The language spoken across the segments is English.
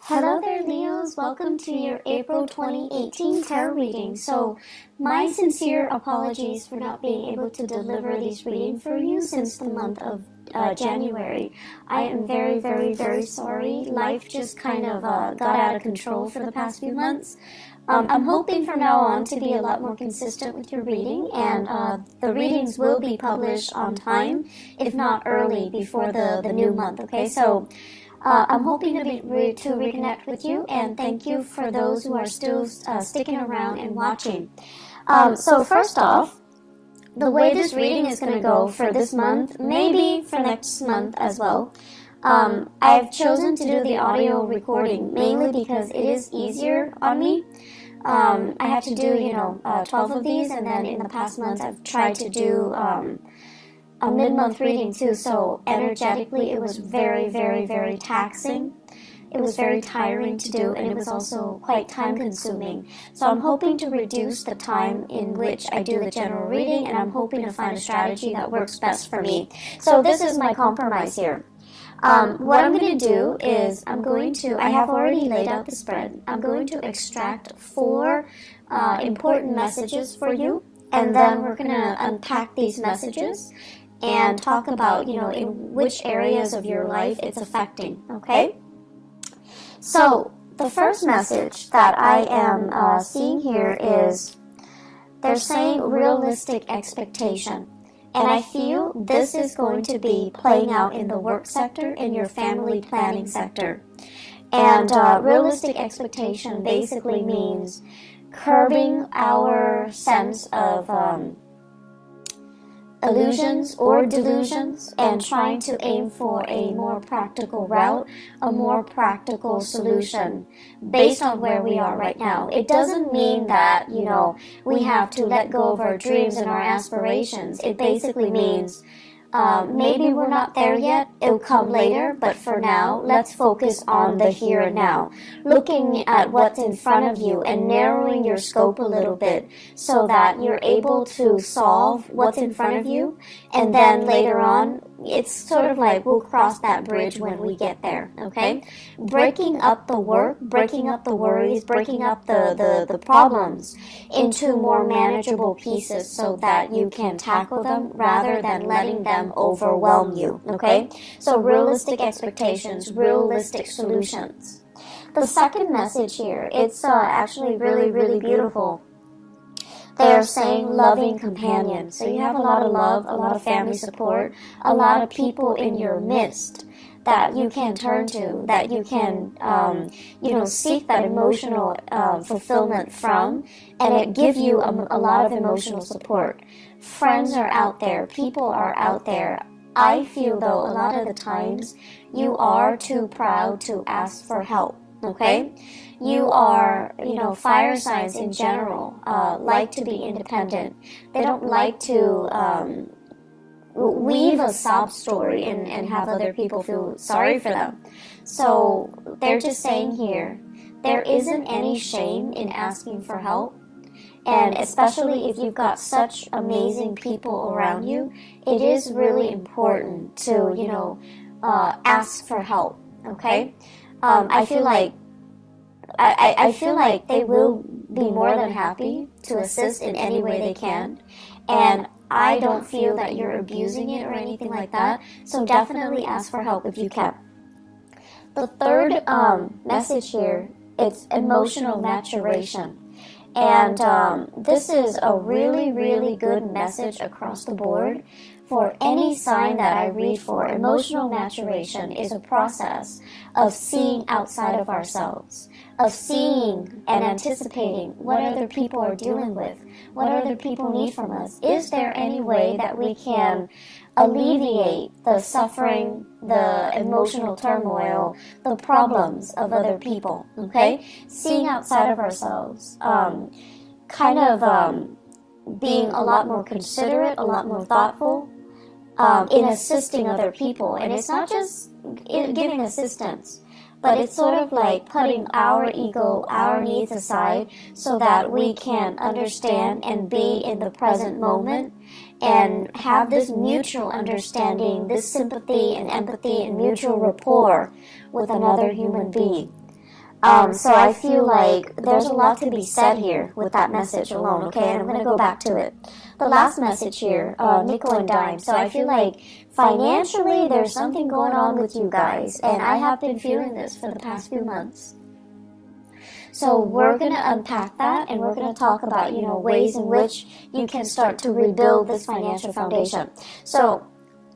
Hello there, Leos. Welcome to your April 2018 tarot reading. So, my sincere apologies for not being able to deliver these readings for you since the month of January. I am very, very, very sorry. Life just kind of got out of control for the past few months. I'm hoping from now on to be a lot more consistent with your reading, and the readings will be published on time, if not early, before the new month, okay? So, I'm hoping to reconnect with you, and thank you for those who are still sticking around and watching. So first off, the way this reading is going to go for this month, maybe for next month as well, I've chosen to do the audio recording mainly because it is easier on me. I have to do, 12 of these, and then in the past months I've tried to do a mid-month reading too, so energetically it was very, very, very taxing. It was very tiring to do, and it was also quite time-consuming. So I'm hoping to reduce the time in which I do the general reading, and I'm hoping to find a strategy that works best for me. So this is my compromise here. What I'm going to do is I have already laid out the spread. I'm going to extract 4 important messages for you, and then we're going to unpack these messages and talk about, in which areas of your life it's affecting, okay? So, the first message that I am seeing here is, they're saying realistic expectation. And I feel this is going to be playing out in the work sector, in your family planning sector. And realistic expectation basically means curbing our sense of illusions or delusions and trying to aim for a more practical route, a more practical solution based on where we are right now. It doesn't mean that, we have to let go of our dreams and our aspirations. It basically means maybe we're not there yet, it'll come later, but for now, let's focus on the here and now. Looking at what's in front of you and narrowing your scope a little bit so that you're able to solve what's in front of you, and then later on, it's sort of like we'll cross that bridge when we get there, okay? Breaking up the work, breaking up the worries, breaking up the problems into more manageable pieces so that you can tackle them rather than letting them overwhelm you, okay? So realistic expectations, realistic solutions. The second message here, it's actually really, really beautiful. They're saying loving companion. So you have a lot of love, a lot of family support, a lot of people in your midst that you can turn to, that you can, seek that emotional fulfillment from, and it gives you a lot of emotional support. Friends are out there, people are out there. I feel, though, a lot of the times you are too proud to ask for help, okay? You are, fire signs in general like to be independent. They don't like to weave a sob story and have other people feel sorry for them. So they're just saying here, there isn't any shame in asking for help. And especially if you've got such amazing people around you, it is really important to, ask for help, okay? I feel like they will be more than happy to assist in any way they can. And I don't feel that you're abusing it or anything like that. So definitely ask for help if you can. The third message here, it's emotional maturation. And this is a really, really good message across the board. For any sign that I read for, emotional maturation is a process of seeing outside of ourselves, of seeing and anticipating what other people are dealing with, what other people need from us. Is there any way that we can alleviate the suffering, the emotional turmoil, the problems of other people, okay? Seeing outside of ourselves, being a lot more considerate, a lot more thoughtful, in assisting other people. And it's not just giving assistance, but it's sort of like putting our ego, our needs aside so that we can understand and be in the present moment and have this mutual understanding, this sympathy and empathy and mutual rapport with another human being. So I feel like there's a lot to be said here with that message alone, okay? And I'm going to go back to it. The last message here, nickel and dime. So I feel like financially there's something going on with you guys, and I have been feeling this for the past few months. So we're going to unpack that, and we're going to talk about, ways in which you can start to rebuild this financial foundation. So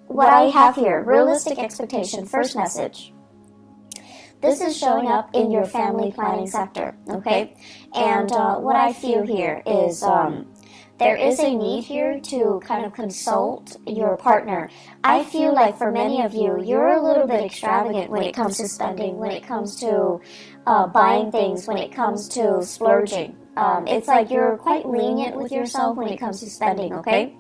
what I have here, realistic expectation, first message. This is showing up in your family planning sector, okay? And what I feel here is there is a need here to kind of consult your partner. I feel like for many of you, you're a little bit extravagant when it comes to spending, when it comes to buying things, when it comes to splurging. It's like you're quite lenient with yourself when it comes to spending, okay?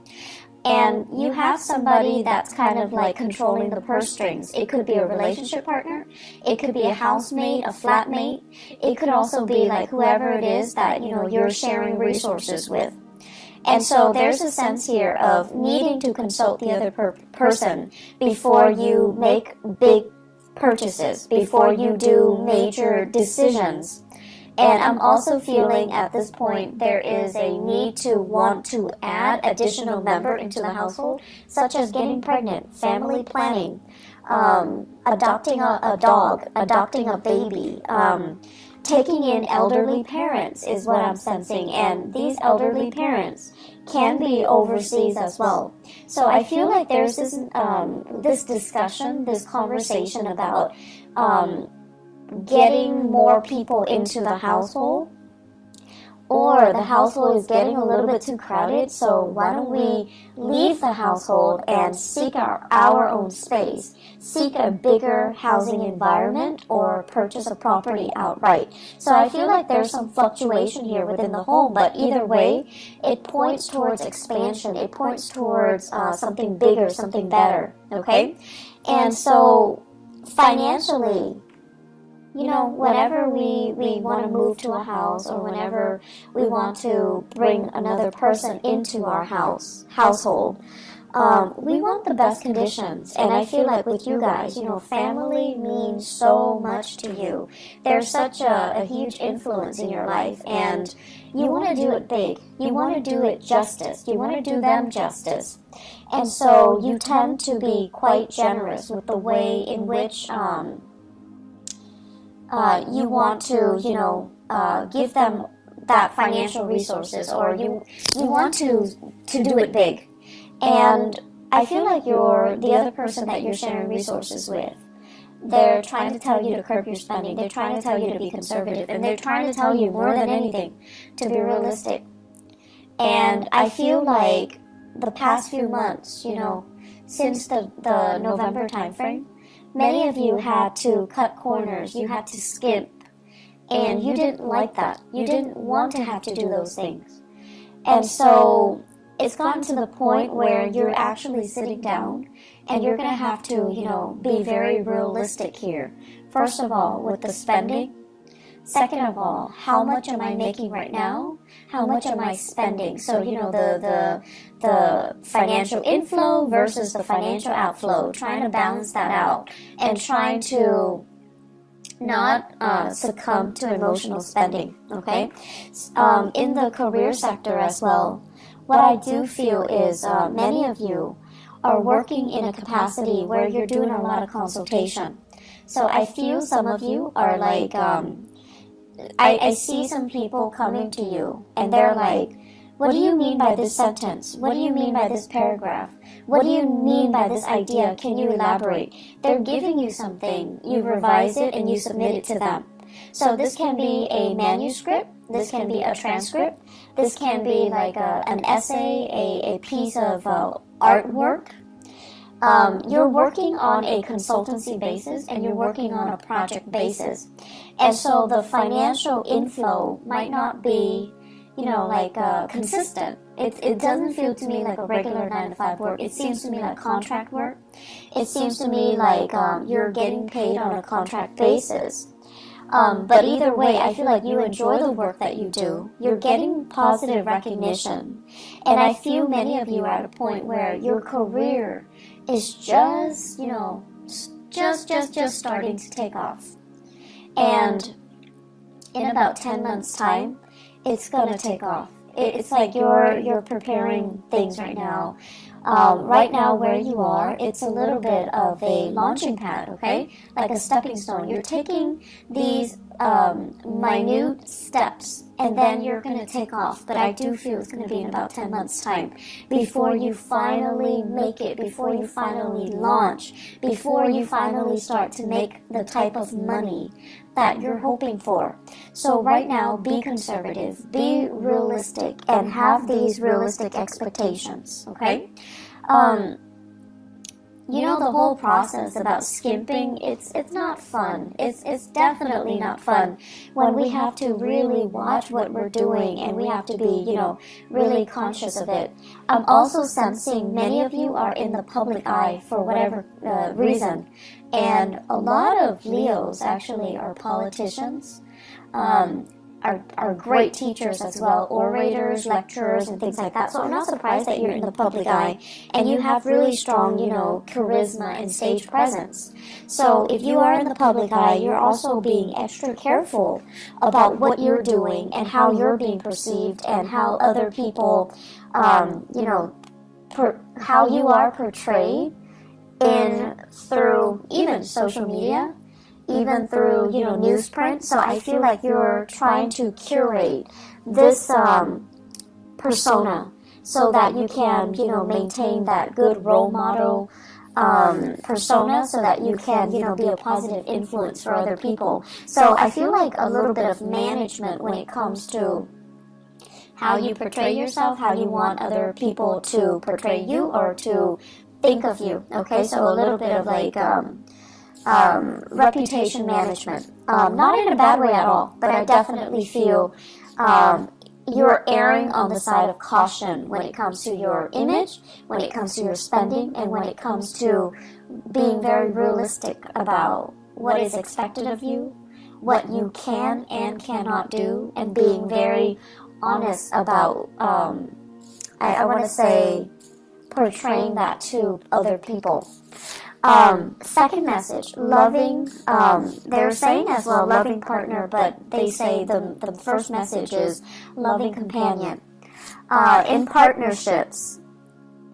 And you have somebody that's kind of like controlling the purse strings. It could be a relationship partner. It could be a housemate, a flatmate. It could also be like whoever it is that, you're sharing resources with. And so there's a sense here of needing to consult the other person before you make big purchases, before you do major decisions. And I'm also feeling at this point there is a need to want to add additional member into the household, such as getting pregnant, family planning, adopting a dog, adopting a baby, taking in elderly parents is what I'm sensing. And these elderly parents can be overseas as well. So I feel like there's this discussion, this conversation about getting more people into the household, or the household is getting a little bit too crowded, so why don't we leave the household and seek our own space, seek a bigger housing environment, or purchase a property outright. So I feel like there's some fluctuation here within the home, but either way, it points towards expansion, it points towards something bigger, something better, okay? And so financially, whenever we want to move to a house, or whenever we want to bring another person into our household, we want the best conditions. And I feel like with you guys, family means so much to you. There's such a huge influence in your life, and you want to do it big. You want to do it justice. You want to do them justice. And so you tend to be quite generous with the way in which you want to, give them that financial resources, or you want to do it big. And I feel like the other person that you're sharing resources with, they're trying to tell you to curb your spending. They're trying to tell you to be conservative, and they're trying to tell you more than anything to be realistic. And I feel like the past few months, since the November timeframe, many of you had to cut corners, you had to skimp, and you didn't like that. You didn't want to have to do those things. And so it's gotten to the point where you're actually sitting down, and you're going to have to, be very realistic here. First of all, with the spending. Second of all, how much am I making right now? How much am I spending? So, the financial inflow versus the financial outflow, trying to balance that out, and trying to not succumb to emotional spending, okay? In the career sector as well, what I do feel is many of you are working in a capacity where you're doing a lot of consultation. So I feel some of you are like, I see some people coming to you, and they're like, what do you mean by this sentence? What do you mean by this paragraph? What do you mean by this idea? Can you elaborate? They're giving you something, you revise it, and you submit it to them. So this can be a manuscript, this can be a transcript, this can be like an essay, a piece of artwork. You're working on a consultancy basis, and you're working on a project basis. And so the financial inflow might not be, consistent. It doesn't feel to me like a regular 9-to-5 work. It seems to me like contract work. It seems to me like you're getting paid on a contract basis. But either way, I feel like you enjoy the work that you do. You're getting positive recognition. And I feel many of you are at a point where your career is just starting to take off. And in about 10 months time, it's gonna take off. It's like you're preparing things right now. Right now where you are, it's a little bit of a launching pad, okay? Like a stepping stone. You're taking these minute steps, and then you're going to take off. But I do feel it's going to be in about 10 months' time before you finally make it, before you finally launch, before you finally start to make the type of money that you're hoping for. So right now, be conservative, be realistic, and have these realistic expectations, okay? You know, the whole process about skimping, it's not fun. It's definitely not fun when we have to really watch what we're doing, and we have to be, you know, really conscious of it. I'm also sensing many of you are in the public eye for whatever reason, and a lot of Leos actually are politicians, are great teachers as well, orators, lecturers, and things like that. So I'm not surprised that you're in the public eye and you have really strong, you know, charisma and stage presence. So if you are in the public eye, you're also being extra careful about what you're doing and how you're being perceived and how other people, you know, how you are portrayed through even social media, even through, you know, newsprint. So I feel like you're trying to curate this persona so that you can, you know, maintain that good role model persona, so that you can, you know, be a positive influence for other people. So I feel like a little bit of management when it comes to how you portray yourself, how you want other people to portray you or to think of you. Okay, so a little bit of like reputation management. Not in a bad way at all, but I definitely feel you're erring on the side of caution when it comes to your image, when it comes to your spending, and when it comes to being very realistic about what is expected of you, what you can and cannot do, and being very honest about, I want to say, portraying that to other people. Second message, loving, they're saying as well loving partner, but they say the first message is loving companion. In partnerships,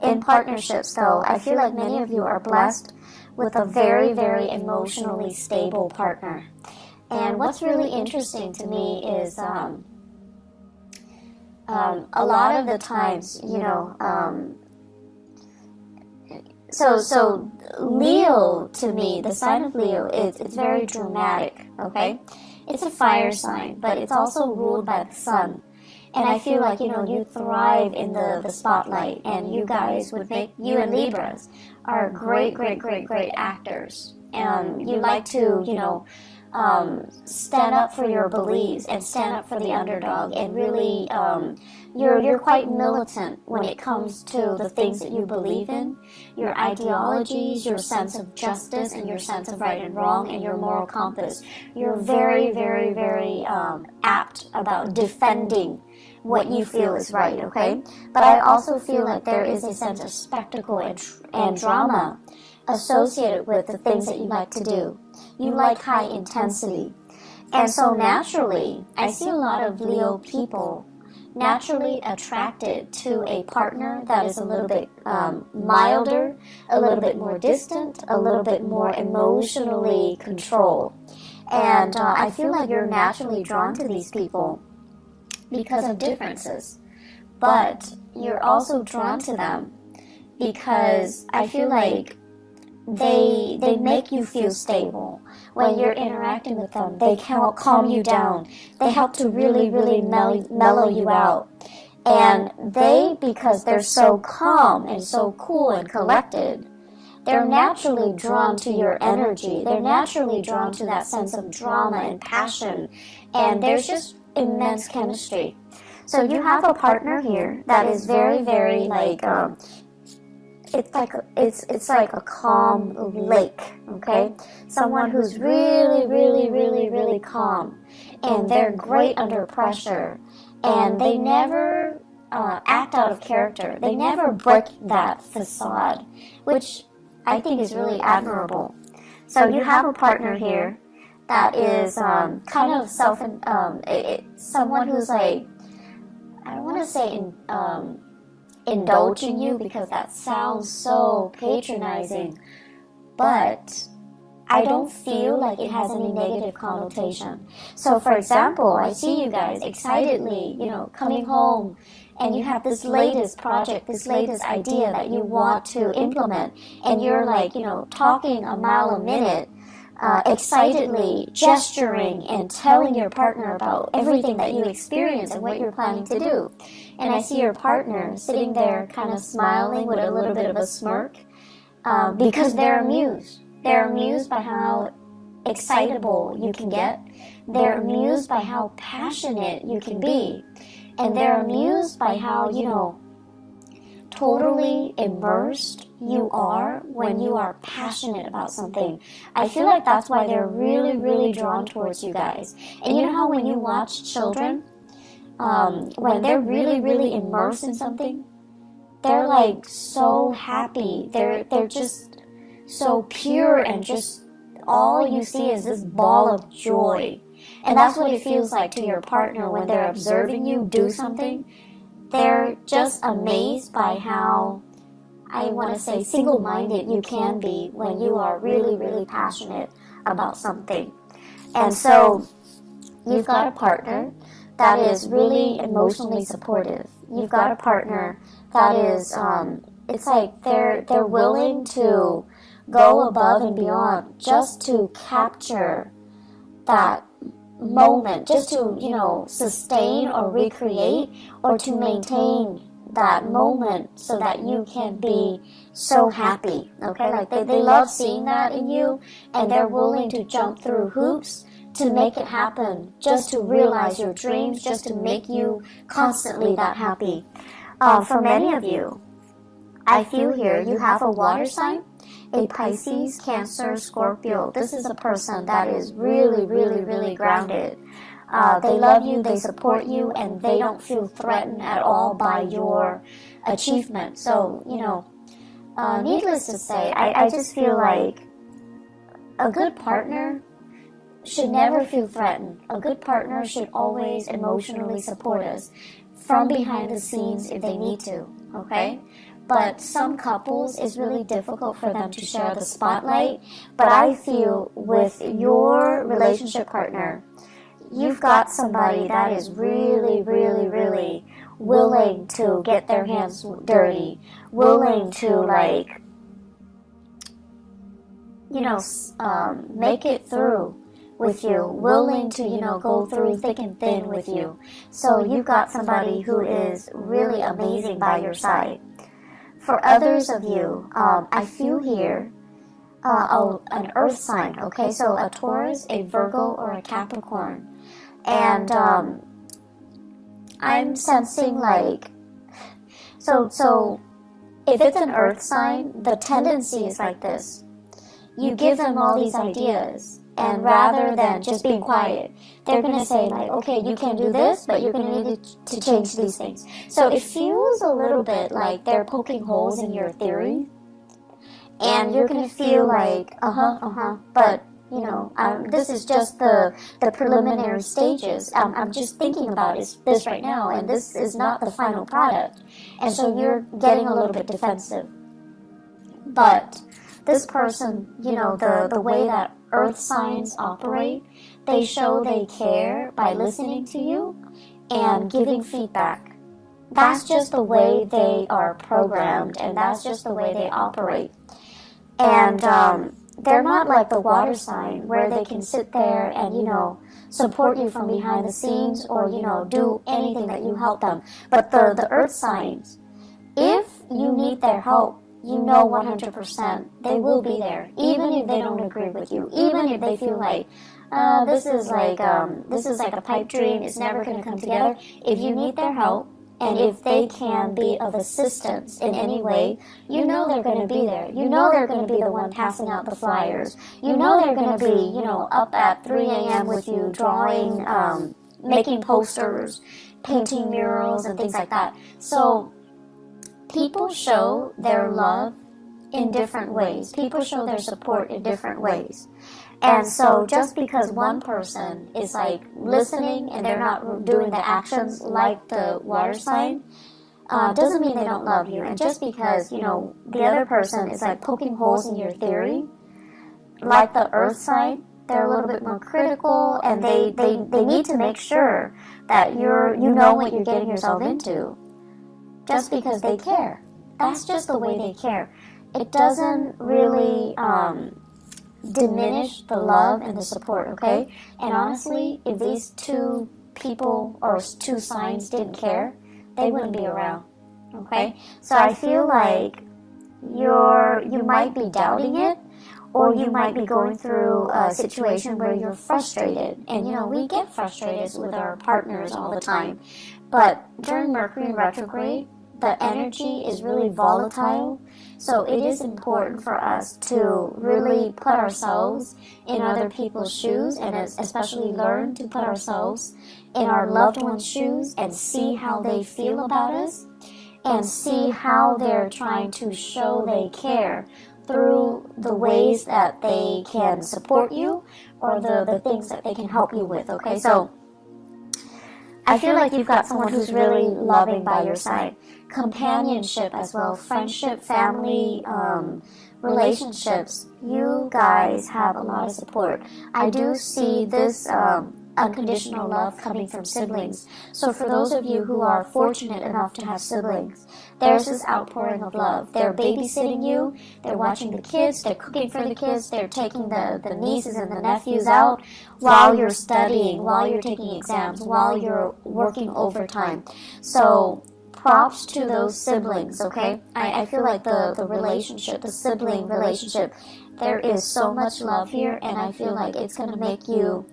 though, I feel like many of you are blessed with a very, very emotionally stable partner. And what's really interesting to me is a lot of the times, you know, So Leo, to me, the sign of Leo, it's very dramatic, okay? It's a fire sign, but it's also ruled by the sun. And I feel like, you know, you thrive in the spotlight, and you guys would make, you and Libras are great, great, great, great actors. And you like to, you know, stand up for your beliefs and stand up for the underdog, and really, you're quite militant when it comes to the things that you believe in, your ideologies, your sense of justice, and your sense of right and wrong, and your moral compass. You're very, very, very apt about defending what you feel is right, okay? But I also feel like there is a sense of spectacle and drama associated with the things that you like to do. You like high intensity. And so naturally, I see a lot of Leo people naturally attracted to a partner that is a little bit milder, a little bit more distant, a little bit more emotionally controlled. And I feel like you're naturally drawn to these people because of differences. But you're also drawn to them because I feel like they make you feel stable. When you're interacting with them, they help calm you down. They help to really, really mellow you out. And because they're so calm and so cool and collected, they're naturally drawn to your energy. They're naturally drawn to that sense of drama and passion. And there's just immense chemistry. So you have a partner here that is very, very like, it's like a calm lake, okay? Someone who's really, really, really, really calm, and they're great under pressure, and they never act out of character. They never break that facade, which I think is really admirable. So you have a partner here that is kind of someone who's like, I don't want to say indulging you, because that sounds so patronizing, but I don't feel like it has any negative connotation. So for example, I see you guys excitedly, coming home, and you have this latest project, this latest idea that you want to implement, and you're like, talking a mile a minute, excitedly gesturing and telling your partner about everything that you experience and what you're planning to do. And I see your partner sitting there kind of smiling with a little bit of a smirk, because they're amused. They're amused by how excitable you can get. They're amused by how passionate you can be. And they're amused by how, totally immersed you are when you are passionate about something. I feel like that's why they're really, really drawn towards you guys. And you know how when you watch children, when they're really, really immersed in something, they're like so happy. They're just so pure, and just all you see is this ball of joy. And that's what it feels like to your partner when they're observing you do something. They're just amazed by how, I want to say, single-minded you can be when you are really, really passionate about something. And so you've got a partner that is really emotionally supportive. You've got a partner that is, it's like they're willing to go above and beyond just to capture that moment, just to, sustain or recreate or to maintain that moment so that you can be so happy, okay? Like they love seeing that in you, and they're willing to jump through hoops to make it happen, just to realize your dreams, just to make you constantly that happy. For many of you, I feel here you have a water sign, a Pisces, Cancer, Scorpio. This is a person that is really, really, really grounded. They love you, they support you, and they don't feel threatened at all by your achievement. So, needless to say, I just feel like a good partner should never feel threatened. A good partner should always emotionally support us from behind the scenes if they need to, okay? But some couples, it's really difficult for them to share the spotlight. But I feel with your relationship partner, you've got somebody that is really, really, really willing to get their hands dirty, willing to, like, make it through with you, willing to, go through thick and thin with you. So you've got somebody who is really amazing by your side. For others of you, I feel here an earth sign, okay? So a Taurus, a Virgo, or a Capricorn. And I'm sensing like, so if it's an earth sign, the tendency is like this. You give them all these ideas, and rather than just being quiet, they're going to say like, okay, you can do this, but you're going to need to change these things. So it feels a little bit like they're poking holes in your theory, and you're going to feel like, but this is just the preliminary stages. I'm just thinking about this right now, and this is not the final product. And so you're getting a little bit defensive. But this person, the way that earth signs operate, they show they care by listening to you and giving feedback. That's just the way they are programmed, and that's just the way they operate. And they're not like the water sign where they can sit there and, support you from behind the scenes or, do anything that you help them. But the earth signs, if you need their help, 100% they will be there, even if they don't agree with you, even if they feel like this is like a pipe dream, it's never going to come together. If you need their help, and if they can be of assistance in any way, they're going to be there. They're going to be the one passing out the flyers. They're going to be, up at 3 a.m. with you, drawing, making posters, painting murals, and things like that. So people show their love in different ways. People show their support in different ways. And so just because one person is like listening and they're not doing the actions like the water sign, doesn't mean they don't love you. And just because, you know, the other person is like poking holes in your theory, like the earth sign, they're a little bit more critical, and they need to make sure that you know what you're getting yourself into. Just because they care. That's just the way they care. It doesn't really diminish the love and the support, okay? And honestly, if these two people or two signs didn't care, they wouldn't be around, okay? So I feel like you might be doubting it, or you might be going through a situation where you're frustrated. And you know, we get frustrated with our partners all the time. But during Mercury in retrograde, the energy is really volatile. So it is important for us to really put ourselves in other people's shoes, and especially learn to put ourselves in our loved ones' shoes and see how they feel about us, and see how they're trying to show they care through the ways that they can support you, or the things that they can help you with, okay? So I feel like you've got someone who's really loving by your side. Companionship as well, friendship, family, relationships. You guys have a lot of support. I do see this unconditional love coming from siblings. So for those of you who are fortunate enough to have siblings, there's this outpouring of love. They're babysitting you, they're watching the kids, they're cooking for the kids, they're taking the nieces and the nephews out while you're studying, while you're taking exams, while you're working overtime. So props to those siblings, okay? I feel like the relationship, the sibling relationship, there is so much love here, and I feel like it's going to make you,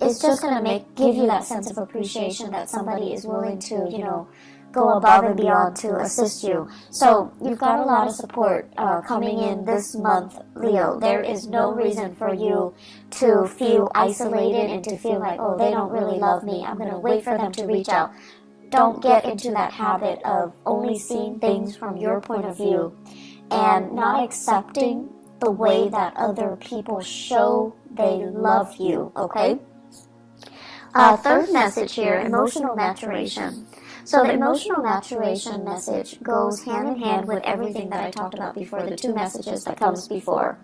it's just going to give you that sense of appreciation that somebody is willing to, you know, go above and beyond to assist you. So you've got a lot of support coming in this month, Leo. There is no reason for you to feel isolated and to feel like, oh, they don't really love me, I'm going to wait for them to reach out. Don't get into that habit of only seeing things from your point of view and not accepting the way that other people show they love you, okay? Third message here, emotional maturation. So the emotional maturation message goes hand in hand with everything that I talked about before, the two messages that comes before.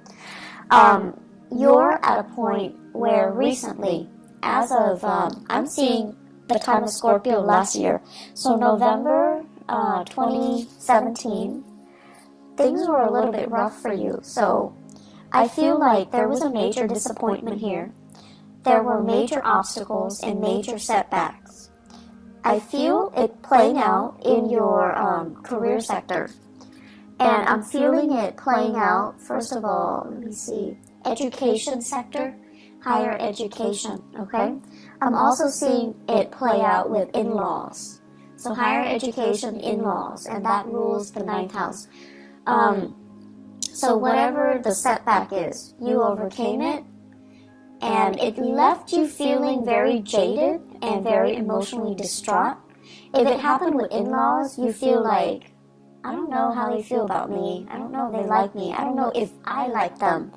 You're at a point where recently, as of, I'm seeing the time of Scorpio last year, so November 2017, things were a little bit rough for you. So I feel like there was a major disappointment here. There were major obstacles and major setbacks. I feel it playing out in your career sector. And I'm feeling it playing out, first of all, let me see, education sector, higher education, okay? I'm also seeing it play out with in-laws. So higher education, in-laws, and that rules the 9th house. So whatever the setback is, you overcame it, and it left you feeling very jaded and very emotionally distraught. If it happened with in-laws, you feel like, I don't know how they feel about me. I don't know if they like me. I don't know if I like them.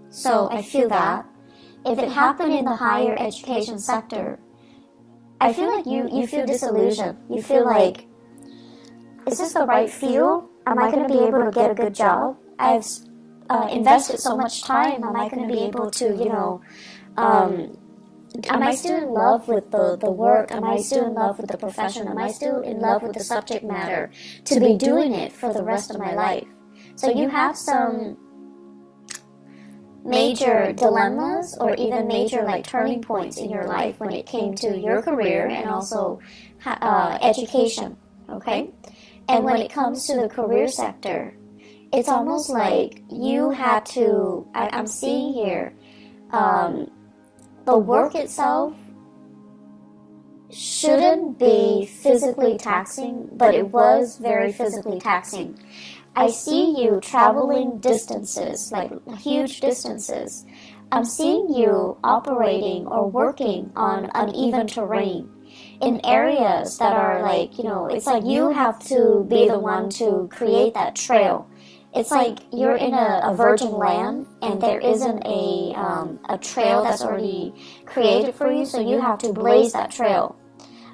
So I feel that. If it happened in the higher education sector, I feel like you feel disillusioned. You feel like, is this the right field? Am I going to be able to get a good job? I've invested so much time. Am I going to be able to, you know, am I still in love with the work? Am I still in love with the profession? Am I still in love with the subject matter to be doing it for the rest of my life? So you have some major dilemmas or even major like turning points in your life when it came to your career and also education, okay? And when it comes to the career sector, it's almost like you had to, I'm seeing here, the work itself shouldn't be physically taxing, but it was very physically taxing. I see you traveling distances, like huge distances. I'm seeing you operating or working on uneven terrain in areas that are like, you know, it's like you have to be the one to create that trail. it's like you're in a virgin land, and there isn't a trail that's already created for you, so you have to blaze that trail.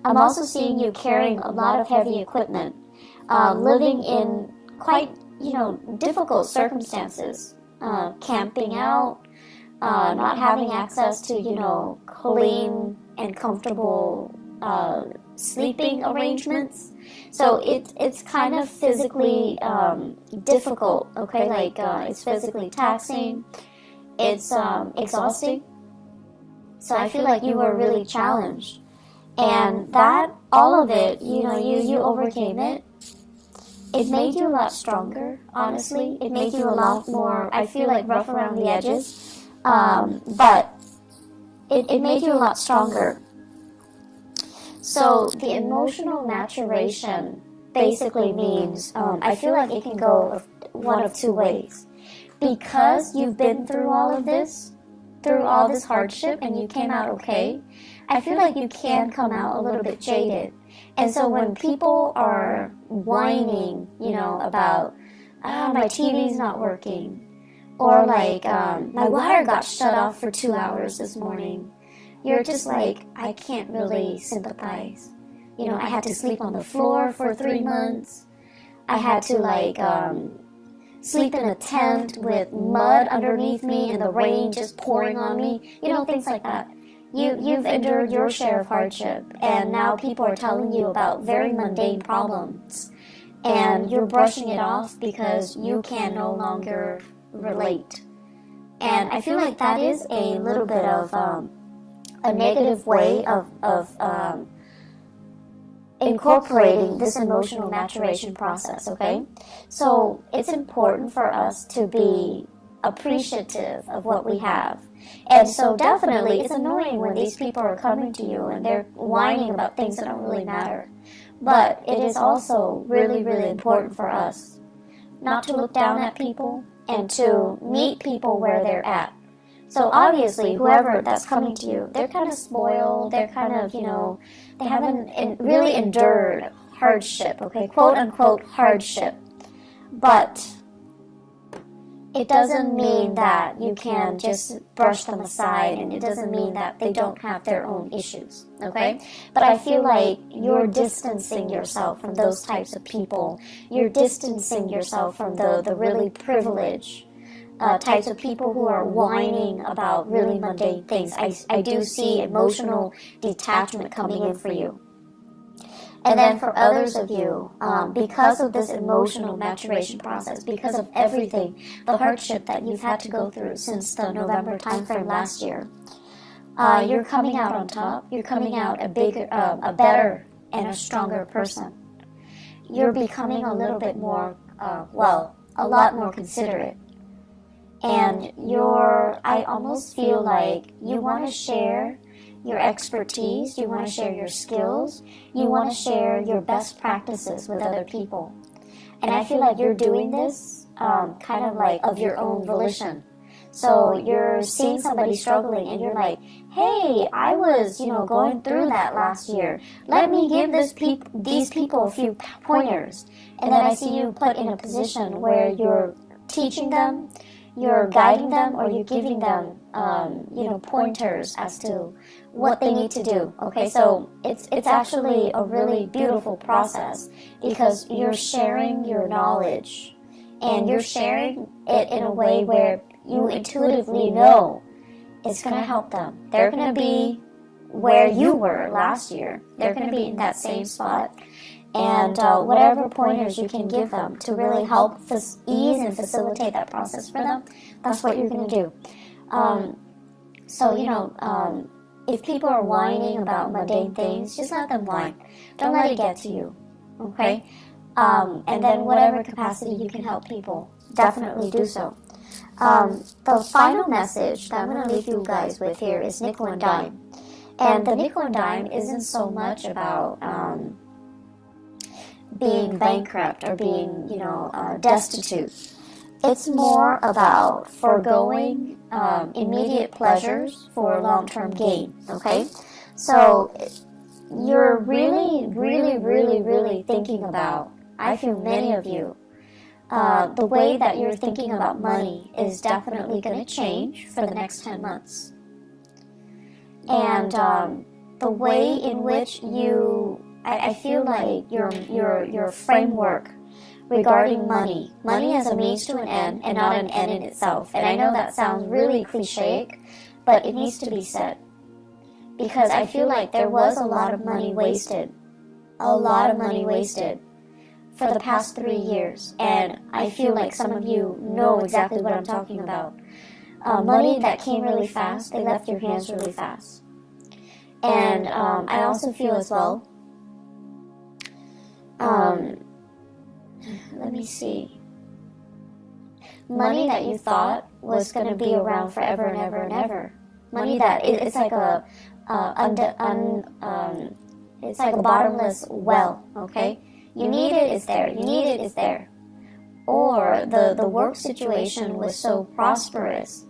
I'm also seeing you carrying a lot of heavy equipment, living in quite, difficult circumstances, camping out, not having access to, clean and comfortable sleeping arrangements. So it's kind of physically difficult, okay? Like it's physically taxing, it's exhausting. So I feel like you were really challenged. And that, all of it, you overcame it. It made you a lot stronger, honestly. It made you a lot more, I feel like, rough around the edges. But it made you a lot stronger. So the emotional maturation basically means, I feel like it can go one of two ways. Because you've been through all of this, through all this hardship, and you came out okay, I feel like you can come out a little bit jaded. And so when people are whining, about, my TV's not working, or like, my water got shut off for 2 hours this morning, you're just like, I can't really sympathize. I had to sleep on the floor for 3 months. I had to sleep in a tent with mud underneath me and the rain just pouring on me. Things like that. You've endured your share of hardship, and now people are telling you about very mundane problems, and you're brushing it off because you can no longer relate. And I feel like that is a little bit of a negative way of incorporating this emotional maturation process, okay? So it's important for us to be appreciative of what we have. And so definitely it's annoying when these people are coming to you and they're whining about things that don't really matter. But it is also really, really important for us not to look down at people and to meet people where they're at. So obviously, whoever that's coming to you, they're kind of spoiled, they're kind of, they haven't really endured hardship, okay, quote unquote hardship. But it doesn't mean that you can just brush them aside, and it doesn't mean that they don't have their own issues, okay? But I feel like you're distancing yourself from those types of people. You're distancing yourself from the really privileged types of people who are whining about really mundane things. I do see emotional detachment coming in for you. And then for others of you, because of this emotional maturation process, because of everything, the hardship that you've had to go through since the November timeframe last year, you're coming out on top. You're coming out a better and a stronger person. You're becoming a little bit more, a lot more considerate. And I almost feel like you want to share your expertise, you want to share your skills, you want to share your best practices with other people. And I feel like you're doing this kind of like of your own volition. So you're seeing somebody struggling and you're like, hey, I was, going through that last year. Let me give these people a few pointers. And then I see you put in a position where you're teaching them, you're guiding them, or you're giving them, pointers as to what they need to do. Okay, so it's actually a really beautiful process because you're sharing your knowledge and you're sharing it in a way where you intuitively know it's going to help them. They're going to be where you were last year. They're going to be in that same spot. And whatever pointers you can give them to really help ease and facilitate that process for them, that's what you're going to do. If people are whining about mundane things, just let them whine. Don't let it get to you, okay? And then whatever capacity you can help people, definitely do so. The final message that I'm going to leave you guys with here is nickel and dime. And the nickel and dime isn't so much about being bankrupt or being, destitute. It's more about foregoing immediate pleasures for long-term gain, okay? So you're really, really, really, really thinking about, I feel many of you the way that you're thinking about money is definitely going to change for the next 10 months. And the way in which I feel like your framework regarding money as a means to an end and not an end in itself. And I know that sounds really cliche, but it needs to be said. Because I feel like there was a lot of money wasted. A lot of money wasted for the past 3 years. And I feel like some of you know exactly what I'm talking about. Money that came really fast, they left your hands really fast. And I also feel as well, let me see, money that you thought was going to be around forever and ever and ever. Money that it's like it's like a bottomless well, okay? You need it, it's there. You need it, it's there. Or the work situation was so prosperous.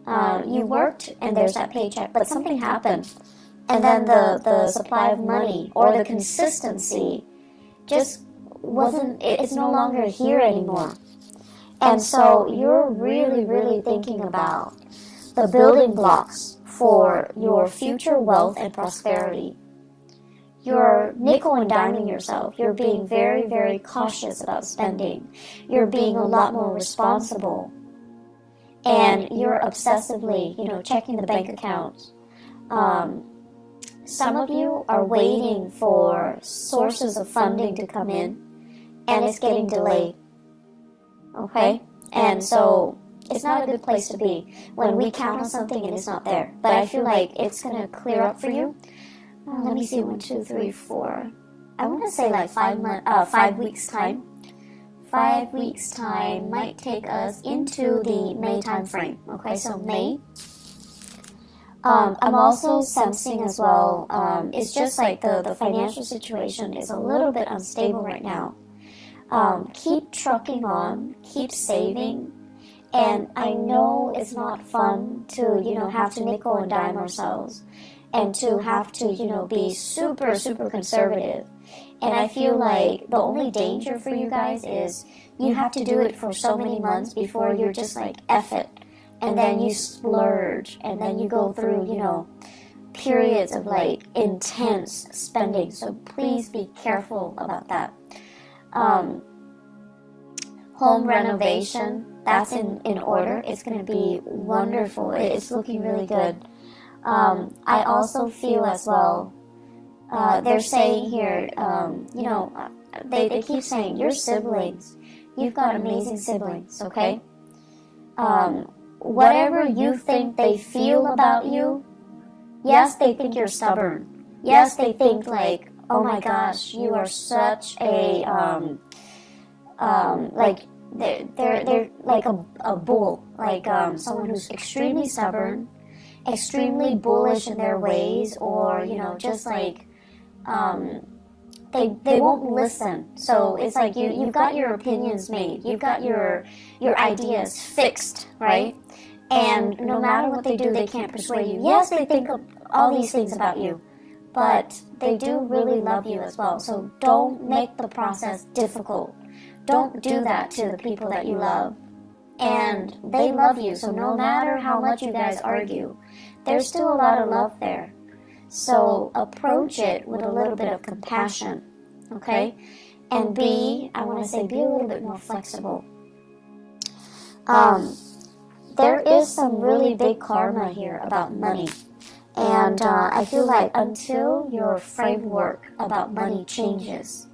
You worked and there's that paycheck, but something happened. And then the supply of money or the consistency just wasn't, it's no longer here anymore. And so you're really, really thinking about the building blocks for your future wealth and prosperity. You're nickel and diming yourself. You're being very, very cautious about spending. You're being a lot more responsible. And you're obsessively, checking the bank accounts. Some of you are waiting for sources of funding to come in, and it's getting delayed. Okay? And so it's not a good place to be when we count on something and it's not there. But I feel like it's going to clear up for you. Let me see, 1, 2, 3, 4. I want to say like 5 weeks time. 5 weeks time might take us into the May time frame. Okay, so May. I'm also sensing as well, it's just like the financial situation is a little bit unstable right now. Keep trucking on, keep saving. And I know it's not fun to, have to nickel and dime ourselves. And to have to, be super, super conservative. And I feel like the only danger for you guys is you have to do it for so many months before you're just like, F it. And then you splurge. And then you go through, periods of like intense spending. So please be careful about that. Home renovation, that's in order. It's going to be wonderful. It's looking really good. I also feel as well, they're saying here, they keep saying, your siblings, you've got amazing siblings, okay? Whatever you think they feel about you, yes, they think you're stubborn. Yes, they think like, oh my gosh, you are such a, like, they're like a bull, like someone who's extremely stubborn, extremely bullish in their ways, or just like they won't listen. So it's like you've got your opinions made, you've got your ideas fixed, right? And no matter what they do, they can't persuade you. Yes, they think of all these things about you, but they do really love you as well. So don't make the process difficult. Don't do that to the people that you love. And they love you, so no matter how much you guys argue, there's still a lot of love there. So approach it with a little bit of compassion, okay? And I want to say, be a little bit more flexible. There is some really big karma here about money. And I feel like until your framework about money changes,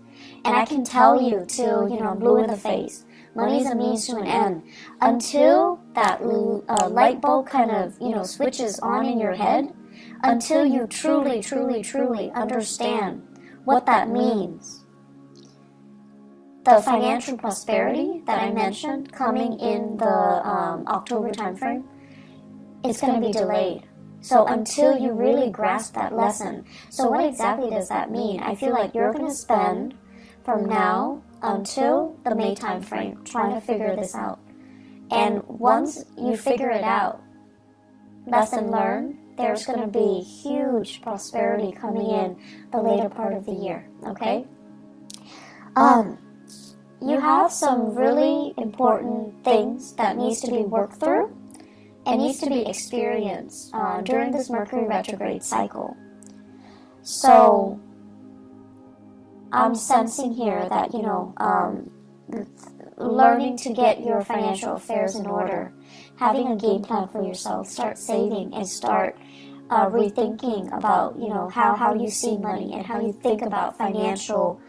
and I can tell you till, I'm blue in the face, money's a means to an end. Until that light bulb kind of, switches on in your head, until you truly, truly, truly understand what that means. The financial prosperity that I mentioned coming in the October timeframe, it's going to be delayed. So until you really grasp that lesson. So what exactly does that mean? I feel like you're going to spend from now until the May time frame trying to figure this out. And once you figure it out, lesson learned, there's going to be huge prosperity coming in the later part of the year, okay? you have some really important things that needs to be worked through and needs to be experienced during this Mercury retrograde cycle. So I'm sensing here that, learning to get your financial affairs in order, having a game plan for yourself, start saving and start rethinking about, how you see money and how you think about financial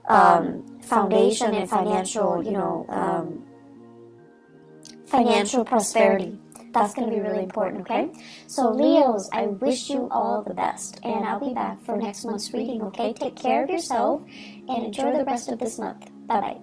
foundation and financial prosperity. That's going to be really important, okay? So Leos, I wish you all the best, and I'll be back for next month's reading, okay? Take care of yourself and enjoy the rest of this month. Bye-bye.